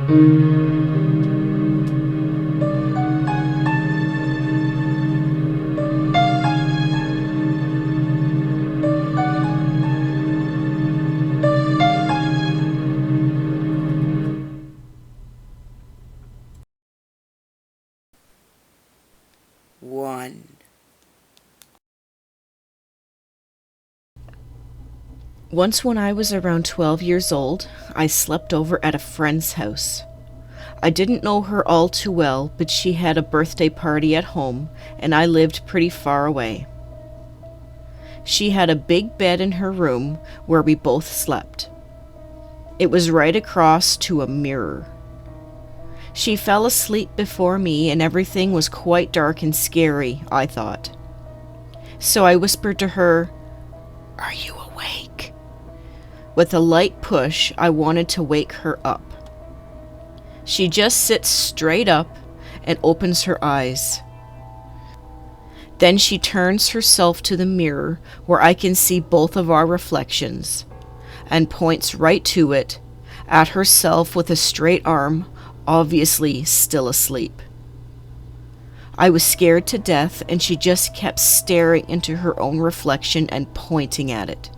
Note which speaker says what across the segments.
Speaker 1: One.
Speaker 2: Once when I was around 12 years old, I slept over at a friend's house. I didn't know her all too well, but she had a birthday party at home, and I lived pretty far away. She had a big bed in her room where we both slept. It was right across to a mirror. She fell asleep before me, and everything was quite dark and scary, I thought. So I whispered to her, "Are you awake?" With a light push, I wanted to wake her up. She just sits straight up and opens her eyes. Then she turns herself to the mirror where I can see both of our reflections and points right to it, at herself with a straight arm, obviously still asleep. I was scared to death, and she just kept staring into her own reflection and pointing at it.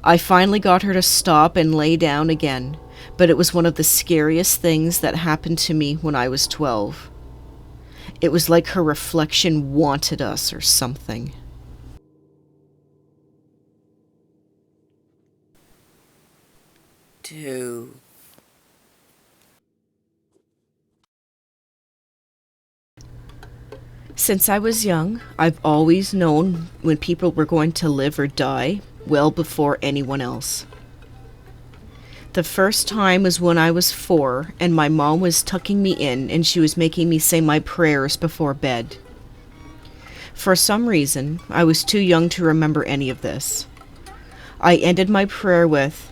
Speaker 2: I finally got her to stop and lay down again, but it was one of the scariest things that happened to me when I was 12. It was like her reflection wanted us or something.
Speaker 1: Two.
Speaker 2: Since I was young, I've always known when people were going to live or die well before anyone else. The first time was when I was 4 and my mom was tucking me in and she was making me say my prayers before bed. For some reason, I was too young to remember any of this. I ended my prayer with,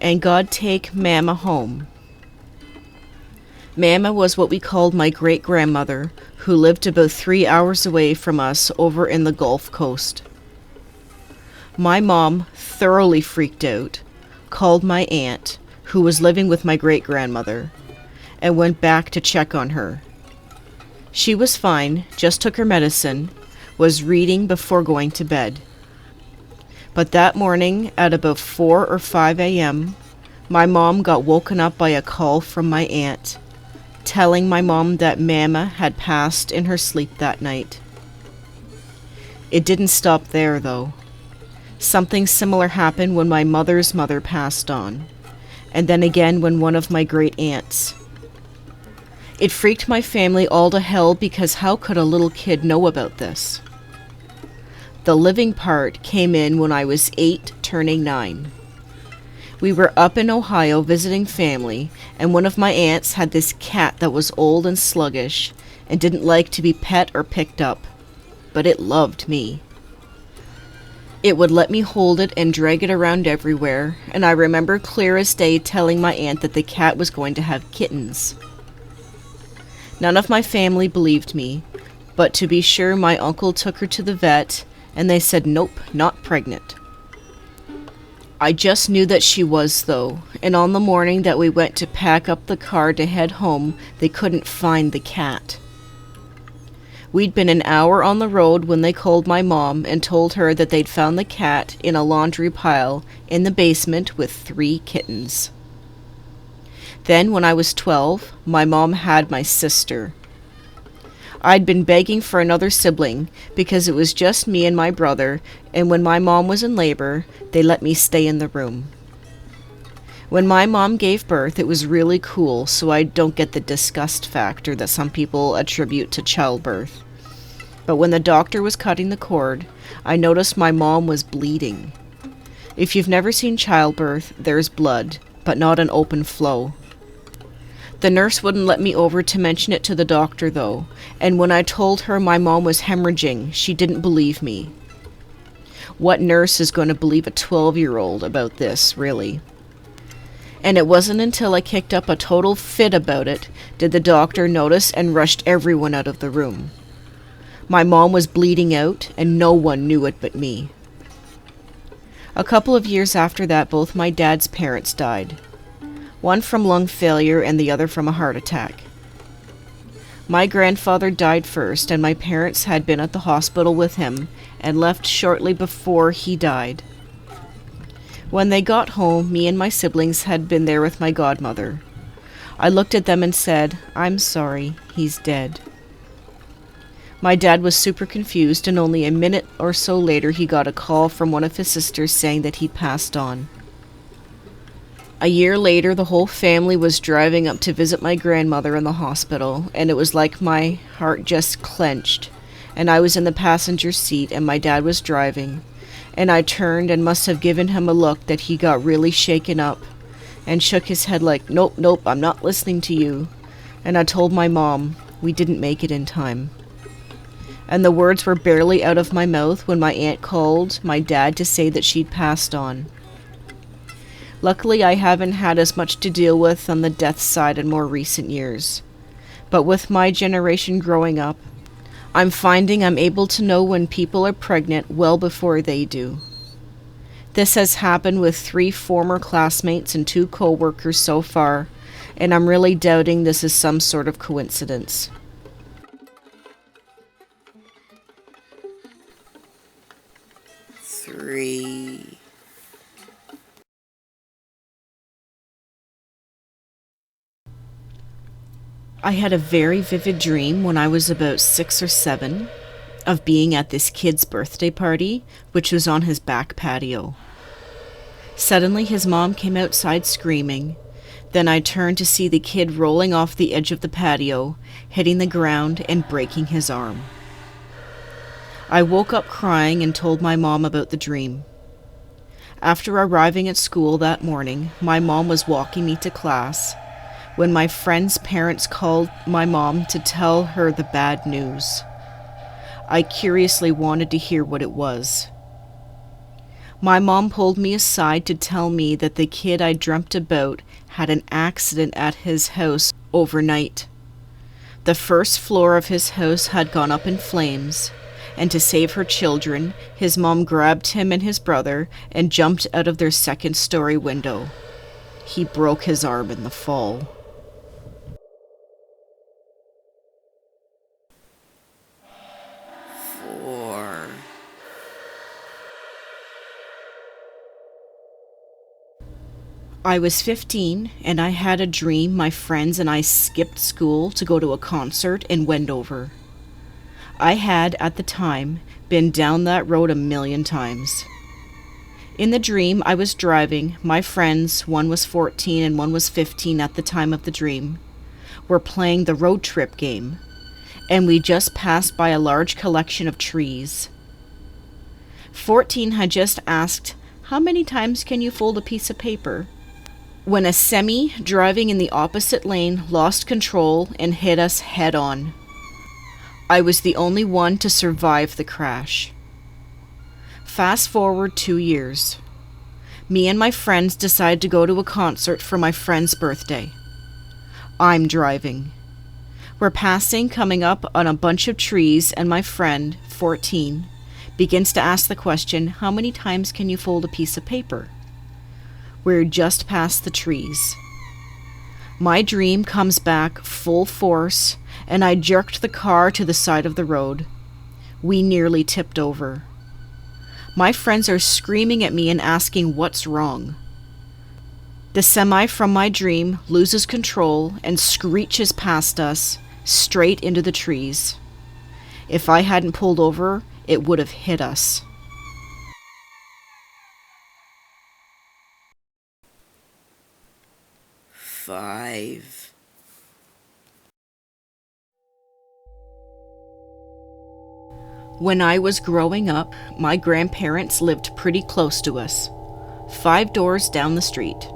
Speaker 2: "And God take Mama home." Mama was what we called my great-grandmother, who lived about 3 hours away from us over in the Gulf Coast. My mom thoroughly freaked out, called my aunt, who was living with my great-grandmother, and went back to check on her. She was fine, just took her medicine, was reading before going to bed. But that morning, at about 4 or 5 a.m., my mom got woken up by a call from my aunt, telling my mom that Mama had passed in her sleep that night. It didn't stop there, though. Something similar happened when my mother's mother passed on, and then again when one of my great aunts. It freaked my family all to hell because how could a little kid know about this? The living part came in when I was 8, turning 9. We were up in Ohio visiting family, and one of my aunts had this cat that was old and sluggish and didn't like to be pet or picked up, but it loved me. It would let me hold it and drag it around everywhere, and I remember clear as day telling my aunt that the cat was going to have kittens. None of my family believed me, but to be sure my uncle took her to the vet, and they said nope, not pregnant. I just knew that she was, though, and on the morning that we went to pack up the car to head home, they couldn't find the cat. We'd been an hour on the road when they called my mom and told her that they'd found the cat in a laundry pile in the basement with 3 kittens. Then, when I was 12, my mom had my sister. I'd been begging for another sibling because it was just me and my brother, and when my mom was in labor, they let me stay in the room. When my mom gave birth, it was really cool, so I don't get the disgust factor that some people attribute to childbirth. But when the doctor was cutting the cord, I noticed my mom was bleeding. If you've never seen childbirth, there's blood, but not an open flow. The nurse wouldn't let me over to mention it to the doctor, though, and when I told her my mom was hemorrhaging, she didn't believe me. What nurse is going to believe a 12-year-old about this, really? And it wasn't until I kicked up a total fit about it did the doctor notice and rushed everyone out of the room. My mom was bleeding out, and no one knew it but me. A couple of years after that, both my dad's parents died. one from lung failure and the other from a heart attack. My grandfather died first, and my parents had been at the hospital with him and left shortly before he died. When they got home, me and my siblings had been there with my godmother. I looked at them and said, "I'm sorry, he's dead." My dad was super confused, and only a minute or so later he got a call from one of his sisters saying that he'd passed on. A year later, the whole family was driving up to visit my grandmother in the hospital, and it was like my heart just clenched, and I was in the passenger seat and my dad was driving, and I turned and must have given him a look that he got really shaken up and shook his head like, "Nope, nope, I'm not listening to you." And I told my mom we didn't make it in time. And the words were barely out of my mouth when my aunt called my dad to say that she'd passed on. Luckily, I haven't had as much to deal with on the death side in more recent years. But with my generation growing up, I'm finding I'm able to know when people are pregnant well before they do. This has happened with 3 former classmates and 2 co-workers so far, and I'm really doubting this is some sort of coincidence.
Speaker 1: Three.
Speaker 2: I had a very vivid dream when I was about 6 or 7 of being at this kid's birthday party, which was on his back patio. Suddenly his mom came outside screaming. Then I turned to see the kid rolling off the edge of the patio, hitting the ground and breaking his arm. I woke up crying and told my mom about the dream. After arriving at school that morning, my mom was walking me to class when my friend's parents called my mom to tell her the bad news. I curiously wanted to hear what it was. My mom pulled me aside to tell me that the kid I dreamt about had an accident at his house overnight. The first floor of his house had gone up in flames, and to save her children, his mom grabbed him and his brother and jumped out of their second-story window. He broke his arm in the fall.
Speaker 1: Four.
Speaker 2: I was 15, and I had a dream my friends and I skipped school to go to a concert in Wendover. I had, at the time, been down that road a million times. In the dream, I was driving. My friends, one was 14 and one was 15 at the time of the dream, were playing the road trip game, and we just passed by a large collection of trees. 14 had just asked, "How many times can you fold a piece of paper?" when a semi driving in the opposite lane lost control and hit us head on. I was the only one to survive the crash. Fast forward 2 years. Me and my friends decide to go to a concert for my friend's birthday. I'm driving. We're passing, coming up on a bunch of trees, and my friend, 14, begins to ask the question, "How many times can you fold a piece of paper?" We're just past the trees. My dream comes back full force, and I jerked the car to the side of the road. We nearly tipped over. My friends are screaming at me and asking what's wrong. The semi from my dream loses control and screeches past us, straight into the trees. If I hadn't pulled over, it would have hit us.
Speaker 1: Five.
Speaker 2: When I was growing up, my grandparents lived pretty close to us, 5 doors down the street.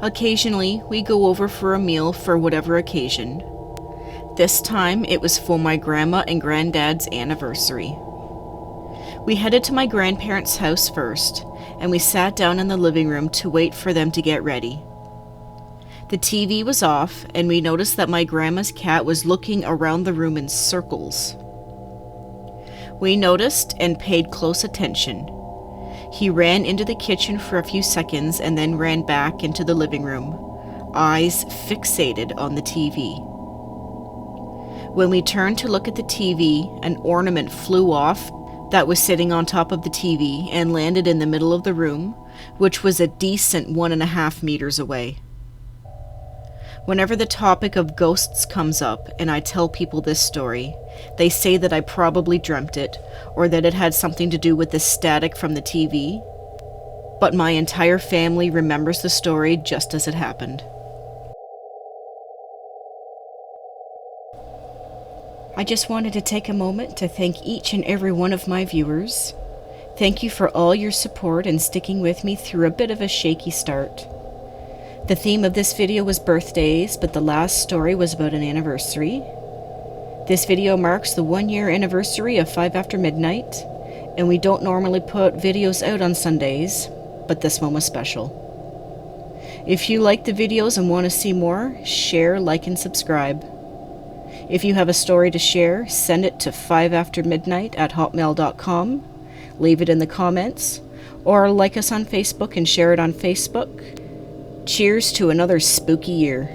Speaker 2: Occasionally, we go over for a meal for whatever occasion. This time, it was for my grandma and granddad's anniversary. We headed to my grandparents' house first, and we sat down in the living room to wait for them to get ready. The TV was off, and we noticed that my grandma's cat was looking around the room in circles. We noticed and paid close attention. He ran into the kitchen for a few seconds and then ran back into the living room, eyes fixated on the TV. When we turned to look at the TV, an ornament flew off that was sitting on top of the TV and landed in the middle of the room, which was a decent 1.5 meters away. Whenever the topic of ghosts comes up and I tell people this story, they say that I probably dreamt it or that it had something to do with the static from the TV, but my entire family remembers the story just as it happened. I just wanted to take a moment to thank each and every one of my viewers. Thank you for all your support and sticking with me through a bit of a shaky start. The theme of this video was birthdays, but the last story was about an anniversary. This video marks the 1-year anniversary of 5 After Midnight, and we don't normally put videos out on Sundays, but this one was special. If you like the videos and want to see more, share, like, and subscribe. If you have a story to share, send it to 5aftermidnight@hotmail.com, leave it in the comments, or like us on Facebook and share it on Facebook. Cheers to another spooky year.